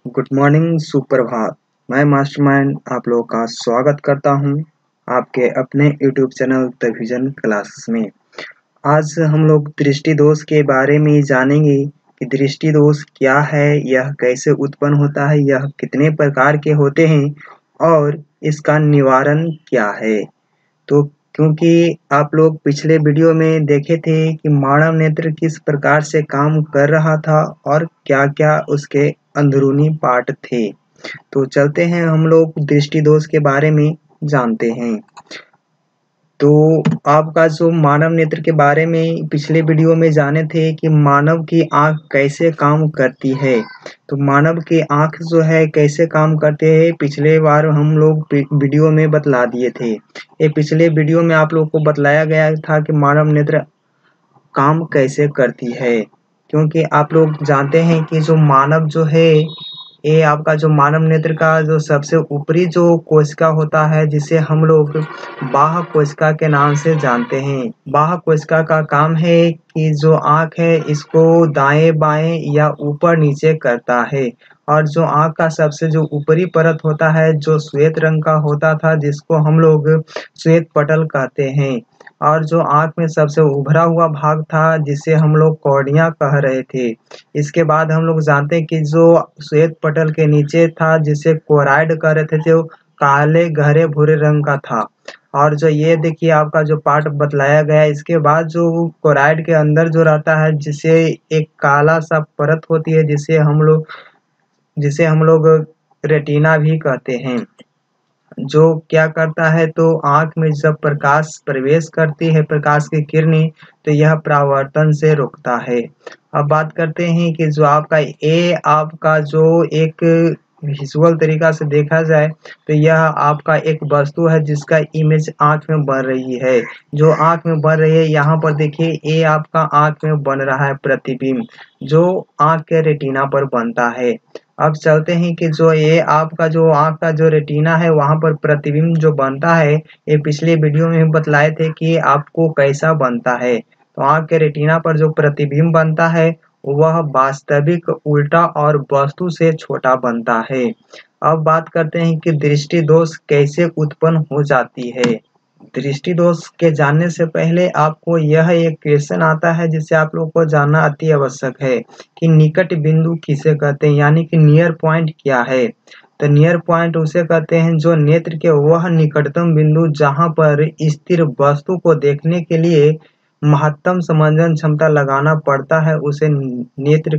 Good morning, सुप्रभात। मैं mastermind आप लोगों का स्वागत करता हूं आपके अपने YouTube channel the vision classes में। आज हम लोग दृष्टि दोष के बारे में जानेंगे कि दृष्टि दोष क्या है, यह कैसे उत्पन्न होता है, यह कितने प्रकार के होते हैं और इसका निवारण क्या है। तो क्योंकि आप लोग पिछले वीडियो में देखे थे कि मानव नेत्र किस प्रकार से काम कर रहा था और क्या-क्या उसके अंदरूनी पार्ट थे। तो चलते हैं हम लोग दृष्टि दोष के बारे में जानते हैं। तो आपका जो मानव नेत्र के बारे में पिछले वीडियो में जाने थे कि मानव की आँख कैसे काम करती है। तो मानव की आँख जो है कैसे काम करते हैं पिछले बार हम लोग वीडियो में बतला दिए थे। ये पिछले वीडियो में आप लोग को बतलाया गया था कि मानव नेत्र काम कैसे करती है। क्योंकि आप लोग जानते हैं कि जो मानव जो है ये आपका जो मानव नेत्र का जो सबसे ऊपरी जो कोशिका होता है जिसे हम लोग बाह्य कोशिका के नाम से जानते हैं। बाह्य कोशिका का काम है कि जो आँख है इसको दाएं-बाएं या ऊपर-नीचे करता है और जो आँख का सबसे जो ऊपरी परत होता है जो श्वेत रंग का होता था जिसको हम लोग श्वेत पटल कहते हैं और जो आँख में सबसे उभरा हुआ भाग था जिसे हम लोग कॉर्निया कह रहे थे। इसके बाद हम लोग जानते हैं कि जो श्वेत पटल के नीचे था जिसे कोराइड कह रहे थे जो काले गहरे भूरे रंग का था और जो ये देखिए आपका जो पार्ट बतलाया गया है इसके बाद जो कोराइड के अंदर जो रहता है जिसे एक काला सा परत होती है जिसे हम लोग रेटिना भी कहते हैं। जो क्या करता है तो आँख में जब प्रकाश प्रवेश करती है प्रकाश की किरणें तो यह परावर्तन से रोकता है। अब बात करते हैं कि जो आपका जो एक विजुअल तरीका से देखा जाए तो यह आपका एक वस्तु है जिसका इमेज आँख में बन रही है। जो आँख में बन रही है यहाँ पर देखिए ये आपका आँख में बन रहा है प्रतिबिंब जो आँख के रेटिना पर बनता है। अब चलते हैं कि जो ये आपका जो आँख का जो रेटिना है वहाँ पर प्रतिबिंब जो बनता है ये पिछले वीडियो में बतलाए थे कि आपको कैसा बनता है। तो आँख के रेटिना पर जो प्रतिबिंब बनता है वह वास्तविक उल्टा और वस्तु से छोटा बनता है। अब बात करते हैं कि दृष्टि दोष कैसे उत्पन्न हो जाती है। दृष्टि दोष के जानने से पहले आपको यह एक क्वेश्चन आता है जिसे आप लोग को जानना अति आवश्यक है कि निकट बिंदु किसे कहते हैं यानी कि नियर पॉइंट क्या है। तो नियर पॉइंट उसे कहते हैं जो नेत्र के वह निकटतम बिंदु जहां पर स्थिर वस्तु को देखने के लिए महत्तम समंजन क्षमता लगाना पड़ता है उस नेत्र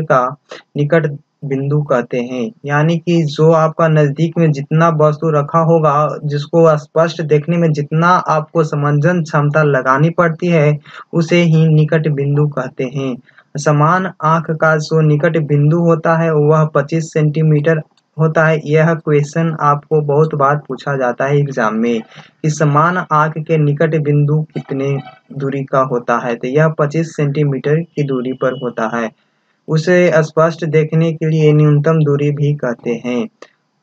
का निकट बिंदु कहते हैं। यानी कि जो आपका नजदीक में जितना वस्तु रखा होगा जिसको स्पष्ट देखने में जितना आपको समंजन क्षमता लगानी पड़ती है उसे ही निकट बिंदु कहते हैं। समान आँख का जो निकट बिंदु होता है वह 25 सेंटीमीटर होता है। यह क्वेश्चन आपको बहुत बार पूछा जाता है एग्जाम में कि समान आँख के निकट बिंदु कितने दूरी का होता है। तो यह 25 सेंटीमीटर की दूरी पर होता है। उसे स्पष्ट देखने के लिए न्यूनतम दूरी भी कहते हैं।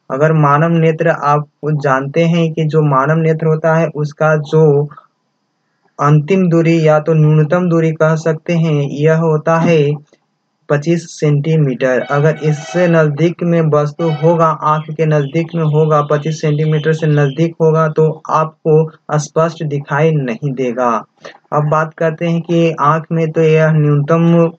अगर मानव नेत्र आप जानते हैं कि जो मानव नेत्र होता है उसका जो अंतिम दूरी या तो न्यूनतम दूरी कह सकते हैं यह होता है 25 सेंटीमीटर। अगर इससे नज़दीक में वस्तु होगा आँख के नज़दीक में होगा 25 सेंटीमीटर से नज़दीक होगा तो आपको स्पष्ट दिखाई नहीं देगा। अब बात करते हैं कि आँख में तो यह न्यूनतम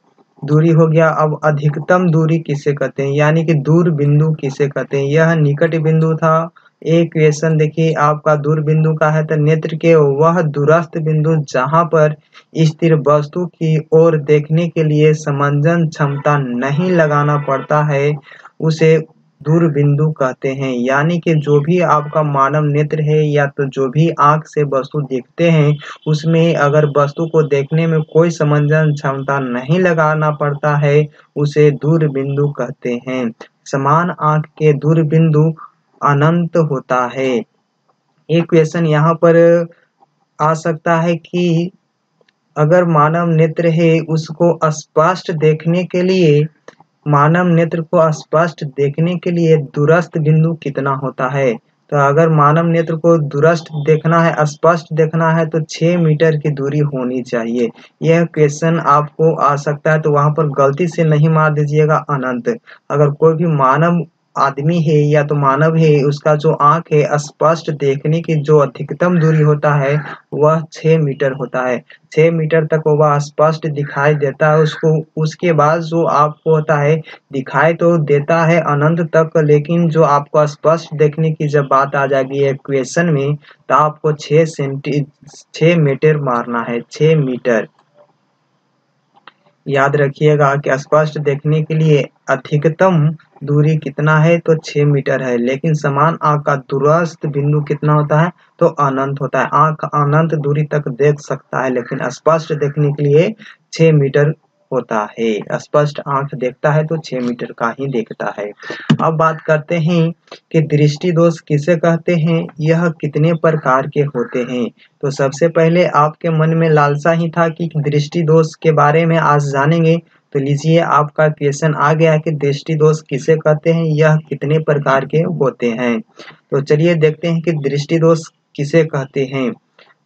दूरी हो गया। अब अधिकतम दूरी किसे कहते हैं यानी कि दूर बिंदु किसे कहते हैं। यह निकट बिंदु था। एक क्वेश्चन देखिए आपका दूर बिंदु का है तो नेत्र के वह दूरस्थ बिंदु जहाँ पर स्थिर वस्तु की ओर देखने के लिए समंजन क्षमता नहीं लगाना पड़ता है उसे दूर बिंदु कहते हैं। यानी कि जो भी आपका मानव नेत्र है या तो जो भी आँख से वस्तु देखते हैं उसमें अगर वस्तु को देखने में कोई समंजन क्षमता नहीं लगाना पड़ता है उसे दूर बिंदु कहते हैं। समान आँख के दूर बिंदु अनंत होता है। एक क्वेश्चन यहाँ पर आ सकता है कि अगर मानव नेत्र है उसको स्पष्ट देखने के लिए मानव नेत्र को स्पष्ट देखने के लिए दूरस्थ बिंदु कितना होता है। तो अगर मानव नेत्र को दूरस्थ देखना है, स्पष्ट देखना है, तो 6 मीटर की दूरी होनी चाहिए। यह क्वेश्चन आपको आ सकता है, तो वहाँ पर गलती से नहीं मार दीजिएगा अनंत। अगर कोई भी मानव आदमी है या तो मानव है, उसका जो आँख है स्पष्ट देखने की जो अधिकतम दूरी होता है वह 6 मीटर होता है। 6 मीटर तक वह स्पष्ट दिखाई देता है उसको। उसके बाद जो आपको होता है, दिखाई तो देता है अनंत तक, लेकिन जो आपको स्पष्ट देखने की जब बात आ जाएगी इक्वेशन में, तो आपको 6 मीटर मारना है, 6 मीटर। याद रखिएगा कि स्पष्ट देखने के लिए अधिकतम दूरी कितना है, तो 6 मीटर है, लेकिन समान आँख का दूरस्थ बिंदु कितना होता है, तो अनंत होता है। आँख अनंत दूरी तक देख सकता है, लेकिन स्पष्ट देखने के लिए 6 मीटर होता है। स्पष्ट आँख देखता है तो 6 मीटर का ही देखता है। अब बात करते हैं कि दृष्टि दोष किसे कहते हैं, यह कितने प्रकार के होते हैं। तो सबसे पहले आपके मन में लालसा ही था कि दृष्टि दोष के बारे में आज जानेंगे, तो लीजिए आपका क्वेश्चन आ गया कि दृष्टि दोष किसे कहते हैं, यह कितने प्रकार के होते हैं। तो चलिए देखते हैं कि दृष्टि दोष किसे कहते हैं।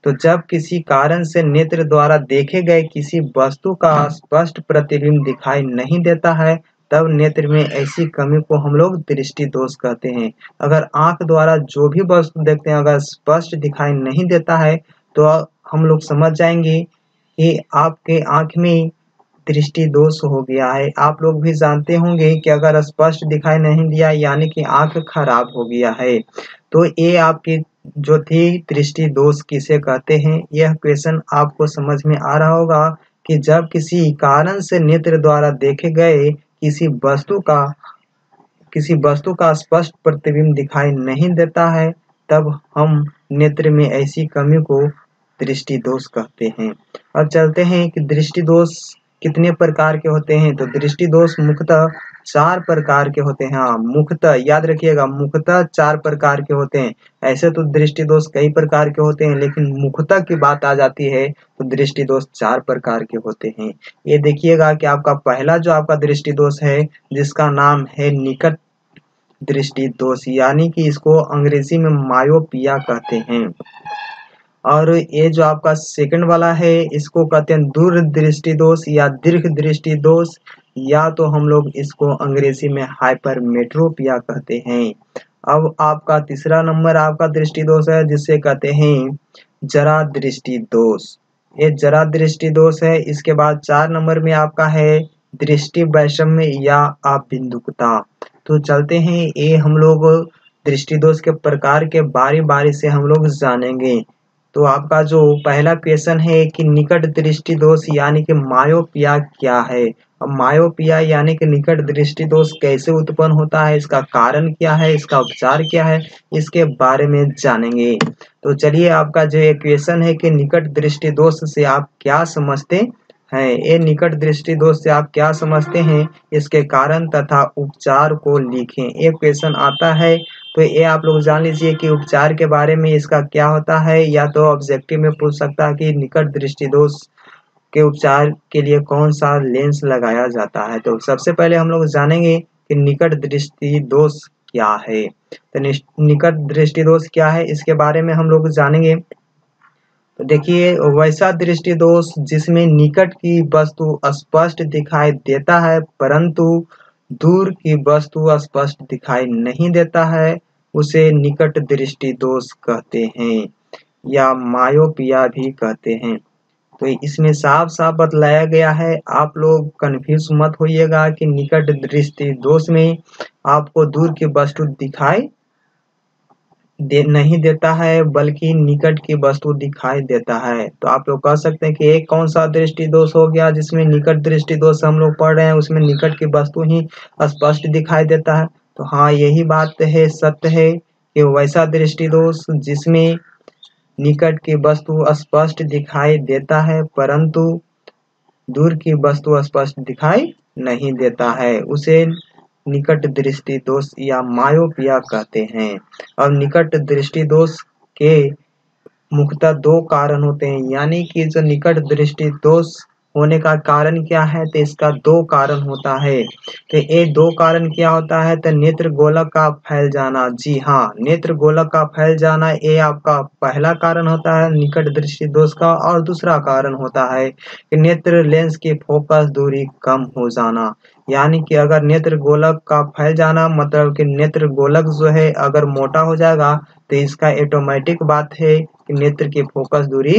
तो जब किसी कारण से नेत्र द्वारा देखे गए किसी वस्तु का स्पष्ट प्रतिबिंब दिखाई नहीं देता है, तब नेत्र में ऐसी कमी को हम लोग दृष्टि दोष कहते हैं। अगर आंख द्वारा जो भी वस्तु देखते हैं अगर स्पष्ट दिखाई नहीं देता है, तो हम लोग समझ जाएंगे कि आपके आंख में दृष्टि दोष हो गया है। आप लोग भी जानते होंगे कि अगर स्पष्ट दिखाई नहीं दिया यानी कि आंख खराब हो गया है। तो ये आपकी जो थी दृष्टि दोष किसे कहते हैं, यह क्वेश्चन आपको समझ में आ रहा होगा कि जब किसी कारण से नेत्र द्वारा देखे गए किसी वस्तु का स्पष्ट प्रतिबिंब दिखाई नहीं देता है, तब हम नेत्र में ऐसी कमी को दृष्टि दोष कहते हैं। अब चलते हैं कि दृष्टि दोष कितने प्रकार के होते हैं। तो दृष्टि दोष मुख्यतः 4 प्रकार के होते हैं। हाँ, मुख्यतः याद रखिएगा, मुख्यतः 4 प्रकार के होते हैं। ऐसे तो दृष्टि दोष कई प्रकार के होते हैं, लेकिन मुख्यतः की बात आ जाती है तो दृष्टि दोष 4 प्रकार के होते हैं। ये देखिएगा कि आपका पहला जो आपका दृष्टि दोष है, जिसका नाम है निकट दृष्टि दोष, यानी कि इसको अंग्रेजी में मायोपिया कहते हैं। और ये जो आपका सेकंड वाला है, इसको कहते हैं दूर दृष्टि दोष या दीर्घ दृष्टि दोष, या तो हम लोग इसको अंग्रेजी में हाइपरमेट्रोपिया कहते हैं। अब आपका तीसरा नंबर आपका दृष्टि दोष है, जिससे कहते हैं जरा दृष्टि दोष। ये जरा दृष्टि दोष है। इसके बाद 4 नंबर में आपका है दृष्टि वैषम्य या अबिंदुकता। तो चलते हैं, ये हम लोग दृष्टि दोष के प्रकार के बारी बारी से हम लोग जानेंगे। तो आपका जो पहला क्वेश्चन है कि निकट दृष्टि दोष यानी कि मायोपिया क्या है। अब मायोपिया यानी कि निकट दृष्टि दोष कैसे उत्पन्न होता है, इसका कारण क्या है, इसका उपचार क्या है, इसके बारे में जानेंगे। तो चलिए, आपका जो क्वेश्चन है कि निकट दृष्टि दोष से आप क्या समझते हैं, ये निकट दृष्टि दोष से आप क्या समझते हैं, इसके कारण तथा उपचार को लिखें। ये क्वेश्चन आता है, तो ये आप लोग जान लीजिए कि उपचार के बारे में इसका क्या होता है, या तो ऑब्जेक्टिव में पूछ सकता है कि निकट दृष्टि दोष के उपचार के लिए कौन सा लेंस लगाया जाता है। तो सबसे पहले हम लोग जानेंगे कि निकट दृष्टि दोष क्या है। तो निकट दृष्टि दोष क्या है, इसके बारे में हम लोग जानेंगे। तो देखिए, वैसा दृष्टि दोष जिसमें निकट की वस्तु स्पष्ट दिखाई देता है परंतु दूर की वस्तु स्पष्ट दिखाई नहीं देता है, उसे निकट दृष्टि दोष कहते हैं या मायोपिया भी कहते हैं। तो इसमें साफ साफ बतलाया गया है, आप लोग कंफ्यूज मत होइएगा कि निकट दृष्टि दोष में आपको दूर की वस्तु दिखाई नहीं देता है, बल्कि निकट की वस्तु दिखाई देता है। तो आप लोग कह सकते हैं कि एक कौन सा दृष्टि दोष हो गया जिसमें निकट दृष्टि दोष हम लोग पढ़ रहे हैं, उसमें निकट की वस्तु ही स्पष्ट दिखाई देता है। तो हाँ, यही बात है, सत्य है कि वैसा दृष्टि दोष जिसमें निकट की वस्तु स्पष्ट दिखाई देता है परंतु दूर की वस्तु स्पष्ट दिखाई नहीं देता है, उसे निकट दृष्टि दोष या मायोपिया कहते हैं। अब निकट दृष्टि दोष के मुख्यतः 2 कारण होते हैं, यानी कि जो निकट दृष्टि दोष होने का कारण क्या है? तो इसका दो कारण होता है। तो ये दो कारण क्या होता है? तो नेत्र गोलक का फैल जाना। जी हाँ, नेत्र गोलक का फैल जाना ये आपका पहला कारण होता है निकट दृष्टि दोष का। और दूसरा कारण होता है कि नेत्र लेंस की फोकस दूरी कम हो जाना। यानी कि अगर नेत्र गोलक का फैल जाना मतलब कि नेत्र गोलक जो है अगर मोटा हो जाएगा तो इसका ऑटोमेटिक बात है कि नेत्र की फोकस दूरी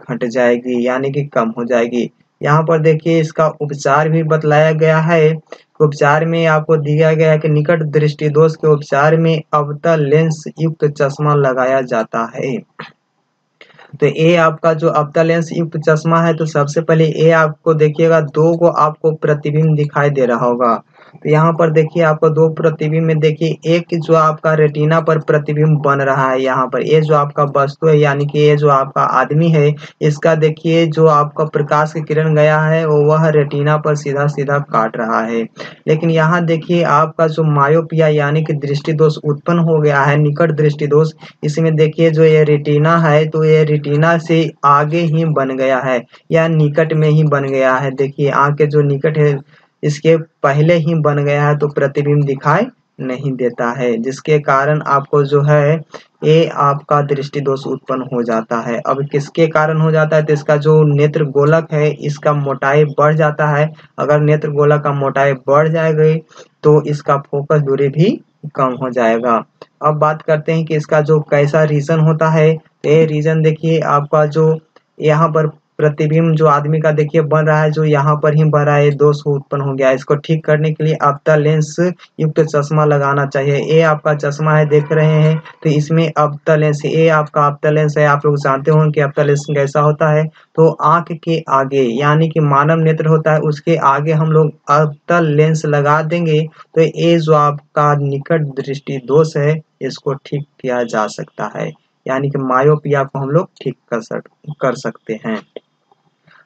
घट जाएगी यानी कि कम हो जाएगी। यहाँ पर देखिए इसका उपचार भी बतलाया गया है। उपचार में आपको दिया गया है कि निकट दृष्टि दोष के उपचार में अवतल लेंस युक्त चश्मा लगाया जाता है। तो ये आपका जो अवतल लेंस युक्त चश्मा है तो सबसे पहले ये आपको देखिएगा दो को आपको प्रतिबिंब दिखाई दे रहा होगा। तो यहाँ पर देखिए आपको दो प्रतिबिंब में देखिए एक जो आपका रेटिना पर प्रतिबिंब बन रहा है। यहाँ पर ये जो आपका वस्तु है यानी कि ये जो आपका आदमी है इसका देखिए जो आपका प्रकाश की किरण गया है वह रेटिना पर सीधा सीधा काट रहा है। लेकिन यहाँ देखिए आपका जो मायोपिया यानी कि दृष्टि दोष उत्पन्न हो गया है निकट दृष्टि दोष। इसमें देखिए जो ये रेटिना है तो ये रेटिना से आगे ही बन गया है या निकट में ही बन गया है। देखिए आँख के जो निकट है इसके पहले ही बन गया है तो प्रतिबिंब दिखाई नहीं देता है, जिसके कारण आपको जो है ये आपका दृष्टि दोष उत्पन्न हो जाता है। अब किसके कारण हो जाता है? तो इसका जो नेत्र गोलक है इसका मोटाई बढ़ जाता है। अगर नेत्र गोलक का मोटाई बढ़ जाएगी तो इसका फोकस दूरी भी कम हो जाएगा। अब बात करते हैं कि इसका जो कैसा रीजन होता है। ये रीजन देखिए आपका जो यहाँ पर प्रतिबिंब जो आदमी का देखिए बन रहा है जो यहाँ पर ही बन रहा है दोष उत्पन्न हो गया है। इसको ठीक करने के लिए अवतल लेंस युक्त चश्मा लगाना चाहिए। ये आपका चश्मा है देख रहे हैं तो इसमें अवतल लेंस ये आपका अवतल लेंस है। आप लोग जानते होंगे कि अवतल लेंस कैसा होता है। तो आंख के आगे यानी कि मानव नेत्र होता है उसके आगे हम लोग अवतल लेंस लगा देंगे तो ये जो आपका निकट दृष्टि दोष है इसको ठीक किया जा सकता है। यानी कि मायोपिया को हम लोग ठीक कर सकते हैं।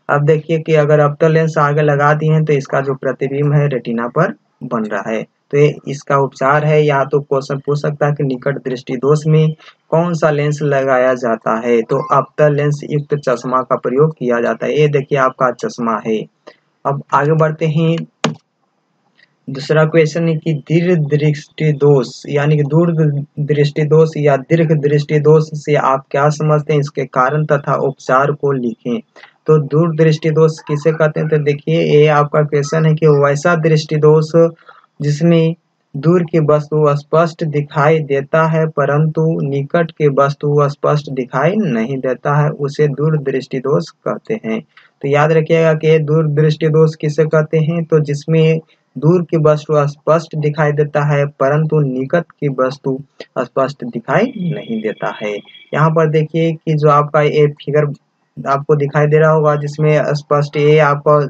अब देखिए कि अगर अवतल लेंस आगे लगा दिए हैं तो इसका जो प्रतिबिंब है रेटिना पर बन रहा है। तो ये इसका उपचार है। या तो क्वेश्चन पूछ सकता है कि निकट दृष्टि दोष में कौन सा लेंस लगाया जाता है? तो अवतल लेंस युक्त चश्मा का प्रयोग किया जाता है। ये देखिए आपका चश्मा है। अब आगे बढ़ते हैं। दूसरा क्वेश्चन है कि दीर्घ दृष्टि दोष यानी कि दूर दृष्टि दोष या दीर्घ दृष्टि दोष से आप क्या समझते हैं? इसके कारण तथा उपचार को लिखें। तो दूर दृष्टि दोष किसे कहते हैं? तो देखिए ये आपका क्वेश्चन है कि वैसा दृष्टि दोष जिसमें दूर की वस्तु स्पष्ट दिखाई देता है परंतु निकट की वस्तु स्पष्ट दिखाई नहीं देता है उसे दूर दृष्टि दोष कहते हैं। तो याद रखिएगा कि दूर दृष्टि दोष किसे कहते हैं? तो जिसमें दूर की वस्तु स्पष्ट दिखाई देता है परंतु निकट की वस्तु स्पष्ट दिखाई नहीं देता है। यहाँ पर देखिए कि जो आपका ये फिगर आपको दिखाई दे रहा होगा जिसमें स्पष्ट ये आपका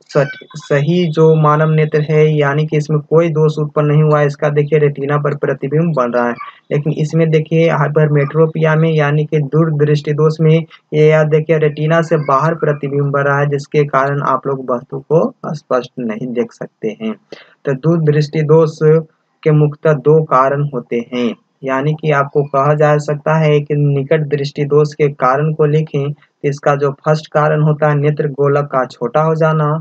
सही जो मानव नेत्र है यानी कि इसमें कोई दोष उत्पन्न नहीं हुआ है। इसका देखिए रेटिना पर प्रतिबिंब बन रहा है। लेकिन इसमें देखिए हाइपरमेट्रोपिया में यानी कि दूर दृष्टि दोष में ये याद देखिए रेटिना से बाहर प्रतिबिंब बन रहा है जिसके कारण आप लोग वस्तु को स्पष्ट नहीं देख सकते हैं। तो दूर दृष्टि दोष के मुख्यतः दो कारण होते हैं। यानी कि आपको कहा जा सकता है कि निकट दृष्टि दोष के कारण को लिखें। इसका जो फर्स्ट कारण होता है नेत्र गोलक का छोटा हो जाना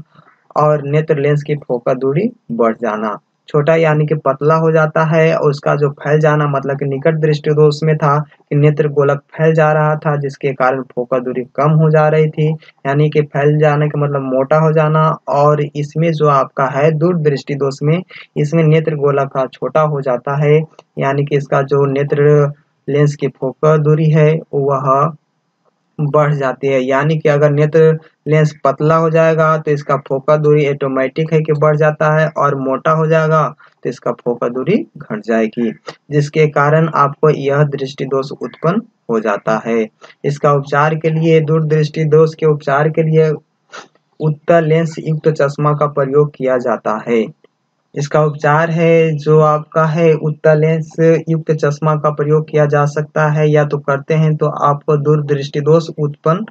और नेत्र लेंस की फोकस दूरी बढ़ जाना। छोटा यानी कि पतला हो जाता है और उसका जो फैल जाना मतलब कि निकट दृष्टि दोष में था कि नेत्र गोलक फैल जा रहा था जिसके कारण फोकस दूरी कम हो जा रही थी। यानी कि फैल जाने का मतलब मोटा हो जाना। और इसमें जो आपका है दूर दृष्टि दोष में इसमें नेत्र गोलक का छोटा हो जाता है यानी कि इसका जो नेत्र लेंस की फोकस दूरी है वह बढ़ जाती है। यानी कि अगर नेत्र लेंस पतला हो जाएगा तो इसका फोकस दूरी ऑटोमेटिक है कि बढ़ जाता है और मोटा हो जाएगा तो इसका फोकस दूरी घट जाएगी जिसके कारण आपको यह दृष्टि दोष उत्पन्न हो जाता है। इसका उपचार के लिए दूर दृष्टि दोष के उपचार के लिए उत्तल लेंस युक्त चश्मा का प्रयोग किया जाता है। इसका उपचार है जो आपका है उत्तल लेंस युक्त चश्मा का प्रयोग किया जा सकता है या तो करते हैं तो आपको दूर दृष्टि दोष उत्पन्न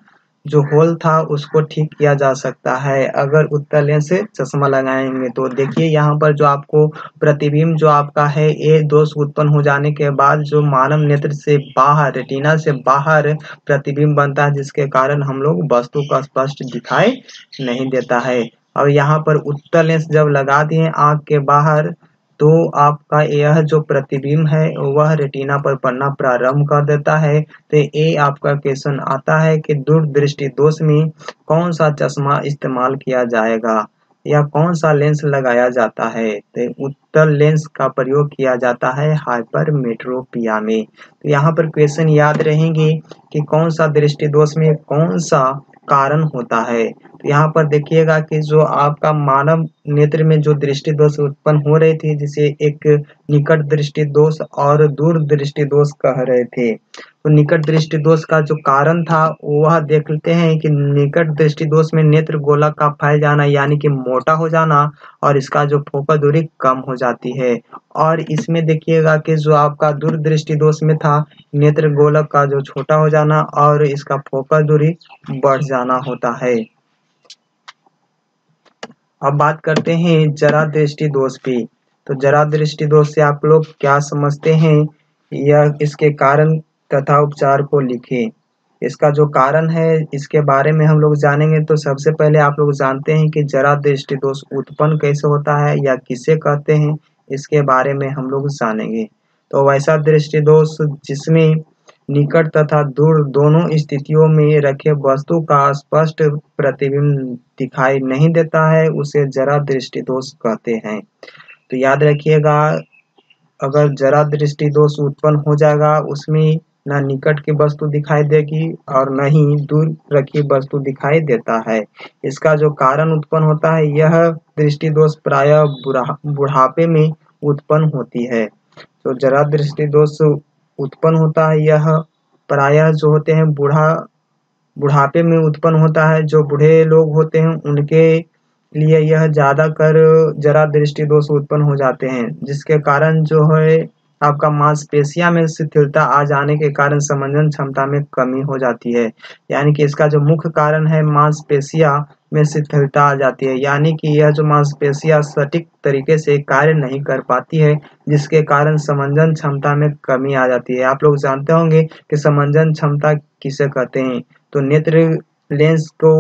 जो होल था उसको ठीक किया जा सकता है अगर उत्तल लेंस से चश्मा लगाएंगे। तो देखिए यहाँ पर जो आपको प्रतिबिंब जो आपका है ये दोष उत्पन्न हो जाने के बाद जो मानव नेत्र से बाहर रेटिना से बाहर प्रतिबिंब बनता है, जिसके कारण हम लोग वस्तु का स्पष्ट दिखाई नहीं देता है। और यहाँ पर उत्तल लेंस जब लगा दिए आँख के बाहर, तो आपका यह जो प्रतिबिंब है वह रेटिना पर पड़ना प्रारंभ कर देता है। तो ये आपका क्वेश्चन आता है कि दूरदृष्टि दोष में कौन सा चश्मा इस्तेमाल किया जाएगा या कौन सा लेंस लगाया जाता है। तो उत्तल लेंस का प्रयोग किया जाता है हाइपरमेट्रोपिया में। तो यहाँ पर क्वेश्चन याद रहेंगे कि कौन सा दृष्टि दोष में कौन सा कारण होता है। तो यहाँ पर देखिएगा कि जो आपका मानव नेत्र में जो दृष्टि दोष उत्पन्न हो रहे थे, जिसे एक निकट दृष्टि दोष और दूर दृष्टि दोष कह रहे थे। तो निकट दृष्टि दोष का जो कारण था वह देख लेते हैं कि निकट दृष्टि दोष में नेत्र गोलक का फैल जाना यानी कि मोटा हो जाना और इसका जो फोकस दूरी कम हो जाती है। और इसमें देखिएगा कि जो आपका दूर दृष्टि दोष में था नेत्र गोलक का जो छोटा हो जाना और इसका फोकस दूरी बढ़ जाना होता है। अब बात करते हैं जरा दृष्टि दोष पे। तो जरा दृष्टि दोष से आप लोग क्या समझते हैं या इसके कारण तथा उपचार को लिखें। इसका जो कारण है इसके बारे में हम लोग जानेंगे। तो सबसे पहले आप लोग जानते हैं कि जरा दृष्टि दोष उत्पन्न कैसे होता है या किसे कहते हैं, इसके बारे में हम लोग जानेंगे। तो वैसा दृष्टि दोष जिसमें निकट तथा दूर दोनों स्थितियों में रखे वस्तु का स्पष्ट प्रतिबिंब दिखाई नहीं देता है उसे जरा दृष्टि दोष कहते हैं। तो याद रखिएगा, अगर जरा दृष्टि दोष उत्पन्न हो जाएगा उसमें न निकट की वस्तु दिखाई देगी और न ही दूर रखी वस्तु दिखाई देता है। इसका जो कारण उत्पन्न होता है यह दृष्टि दोष प्रायः बुढ़ापे में उत्पन्न होती है। तो जरा दृष्टि दोष उत्पन्न होता है यह प्रायः जो होते हैं बुढ़ापे में उत्पन्न होता है। जो बूढ़े लोग होते हैं उनके लिए यह ज़्यादा कर जरा दृष्टि दोष उत्पन्न हो जाते हैं, जिसके कारण जो है आपका मांसपेशियां में शिथिलता आ जाने के कारण समंजन क्षमता में कमी हो जाती है। यानी कि इसका जो मुख्य कारण है मांसपेशियां में शिथिलता आ जाती है, यानी कि यह जो मांसपेशियां सटीक तरीके से कार्य नहीं कर पाती है, जिसके कारण समंजन क्षमता में कमी आ जाती है। आप लोग जानते होंगे कि समंजन क्षमता किसे कहते हैं। तो नेत्र लेंस को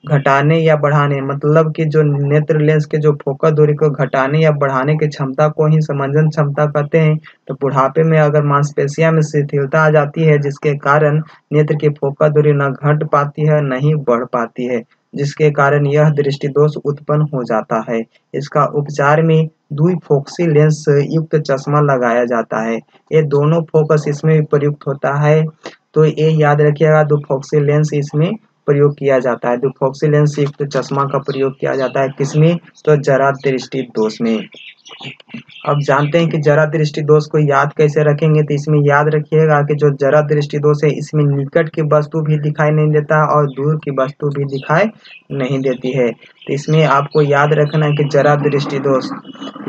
घटाने या बढ़ाने, मतलब कि जो नेत्र लेंस के जो फोकस दूरी को घटाने या बढ़ाने की क्षमता को ही समंजन क्षमता कहते हैं। तो बुढ़ापे में अगर मांसपेशियां में शिथिलता आ जाती है जिसके कारण नेत्र की फोकस दूरी न घट पाती है न ही बढ़ पाती है, जिसके कारण यह दृष्टि दोष उत्पन्न हो जाता है। इसका उपचार में द्विफोक्सी लेंस युक्त चश्मा लगाया जाता है। ये दोनों फोकस इसमें प्रयुक्त होता है। तो ये याद रखिएगा, द्विफोक्सी लेंस इसमें प्रयोग किया जाता है। द्विफोक्सी लेंस युक्त चश्मा का प्रयोग किया जाता है किसमें, तो जरा दृष्टि दोष में। अब जानते हैं कि जरा दृष्टि दोष को याद कैसे रखेंगे। तो इसमें याद रखिएगा कि जो जरा दृष्टि दोष है इसमें निकट की वस्तु भी दिखाई नहीं देता और दूर की वस्तु भी दिखाई नहीं देती है। तो इसमें आपको याद रखना है कि जरा दृष्टि दोष,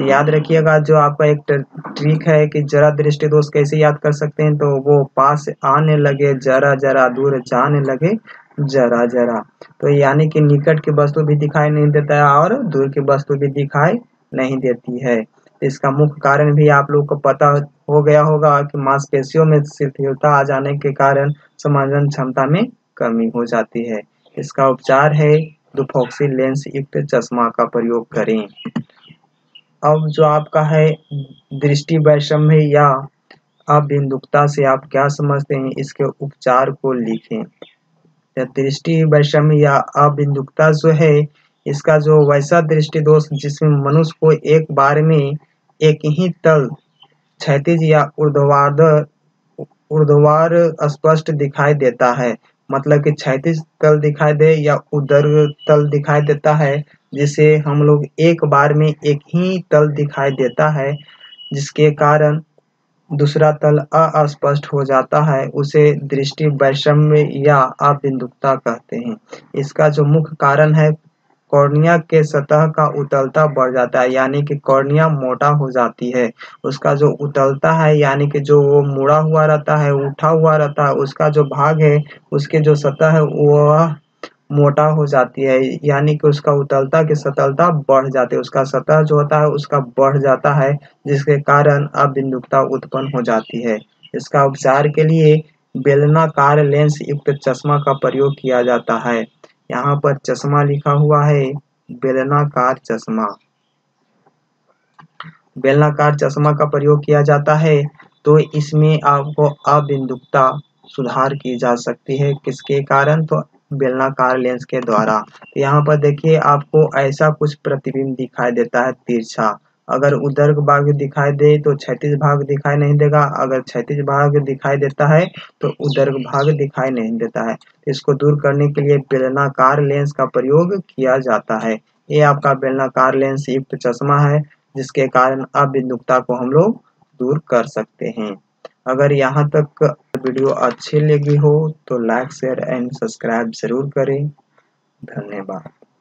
याद रखिएगा जो आपका एक ट्रिक है कि जरा दृष्टि दोष कैसे याद कर सकते हैं। तो वो पास आने लगे जरा जरा, दूर जाने लगे जरा जरा। तो यानी कि निकट की वस्तु भी दिखाई नहीं देता है और दूर की वस्तु भी दिखाई नहीं देती है। इसका मुख्य कारण भी आप लोग को पता हो गया होगा कि मांसपेशियों में शिथिलता आ जाने के कारण समंजन क्षमता में कमी हो जाती है। इसका उपचार है द्विफोक्सी लेंस युक्त चश्मा का प्रयोग करें। अब जो आपका है दृष्टि वैषम्य या अबिंदुकता से आप क्या समझते हैं, इसके उपचार को लिखें। दृष्टि वैषम्य या अबिंदुकता जो है इसका जो वैसा दृष्टि दोष जिसमें मनुष्य को एक बार में एक ही तल क्षैतिज या ऊर्ध्वाधर स्पष्ट दिखाई देता है, मतलब कि क्षैतिज तल दिखाई दे या ऊर्ध्वाधर तल दिखाई देता है, जिसे हम लोग एक बार में एक ही तल दिखाई देता है जिसके कारण दूसरा तल अस्पष्ट हो जाता है, उसे दृष्टि वैषम्य या अबिंदुकता कहते हैं। इसका जो मुख्य कारण है कॉर्निया के सतह का उतलता बढ़ जाता है, यानी कि कॉर्निया मोटा हो जाती है। उसका जो उतलता है यानी कि जो वो मुड़ा हुआ रहता है, उठा हुआ रहता है, उसका जो भाग है, उसके जो सतह है वह मोटा हो जाती है, यानी कि उसका उतलता की सतलता बढ़ जाती है, उसका सतह जो होता है उसका बढ़ जाता है, जिसके कारण अबिंदुकता उत्पन्न हो जाती है। इसका उपचार के लिए बेलनाकार लेंस युक्त चश्मा का प्रयोग किया जाता है। यहाँ पर चश्मा लिखा हुआ है, बेलनाकार चश्मा। बेलनाकार चश्मा का प्रयोग किया जाता है, तो इसमें आपको अबिंदुकता सुधार की जा सकती है। किसके कारण? तो बेलनाकार लेंस के द्वारा। तो यहाँ पर देखिए आपको ऐसा कुछ प्रतिबिंब दिखाई देता है तिरछा। अगर ऊर्ध्वाधर भाग दिखाई दे तो क्षैतिज भाग दिखाई नहीं देगा, अगर क्षैतिज भाग दिखाई देता है तो ऊर्ध्वाधर भाग दिखाई नहीं देता है। इसको दूर करने के लिए बेलनाकार लेंस का प्रयोग किया जाता है। ये आपका बेलनाकार लेंस युक्त चश्मा है, जिसके कारण अबिंदुकता को हम लोग दूर कर सकते हैं। अगर यहाँ तक वीडियो अच्छी लगी हो तो लाइक शेयर एंड सब्सक्राइब जरूर करें। धन्यवाद।